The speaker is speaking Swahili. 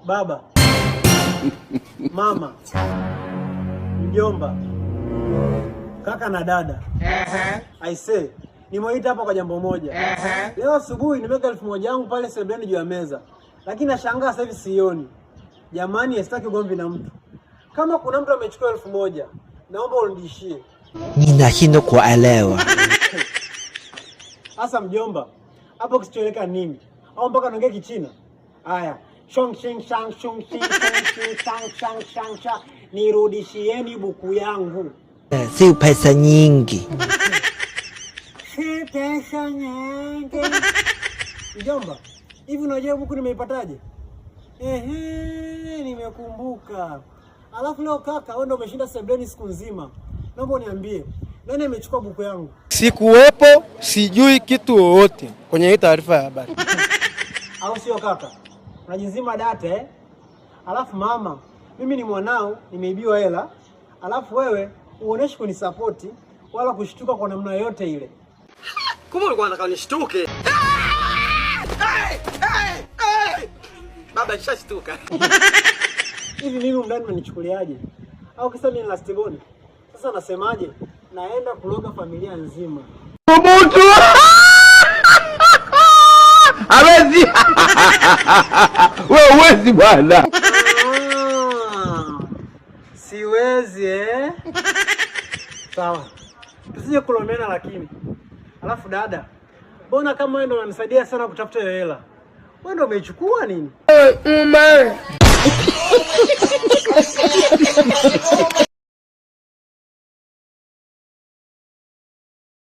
baba, mama, mjomba, kaka na dada. I say, nimeita hapa kwa jambo moja. Leo asubuhi nimeweka 1000 yangu pale sebuleni juu ya meza. Lakini nashangaa sasa hivi sioni. Jamani, sitaki ugomvi na mtu. Kama kuna mtu amechukua 1000, naomba unirudishie. Ninashindwa kuelewa. Asa mjomba, hapo kisichoeleka nini? Au mpaka naongea Kichina? Haya, shong shing shang shong shing shang shang shang, nirudishieni buku yangu. Si pesa nyingi. Si pesa nyingi. Mjomba, hivi unajua buku nimeipataje? Nimekumbuka. Alafu leo kaka, wewe ndio umeshinda sebuleni siku nzima. Naomba uniambie, nani amechukua buku yangu? Sikuwepo, sijui kitu wowote kwenye hii taarifa ya habari. Au sio kaka? Unajizima data Alafu mama, mimi ni mwanao, nimeibiwa hela. Alafu wewe uoneshi kunisapoti wala kushtuka kwa namna yote ile. Kumbe ulikuwa unataka nishtuke. Baba nishashtuka. Hivi mimi ndani mnanichukuliaje? Au kisa mimi ni last born? Sasa nasemaje? Naenda kuloga familia nzima. Mtu! Hawezi. Wewe huwezi bwana. Siwezi Sawa. Tusije kulomena lakini. Alafu dada, mbona kama wewe ndo unanisaidia sana kutafuta hiyo hela? Wewe ndo umeichukua nini?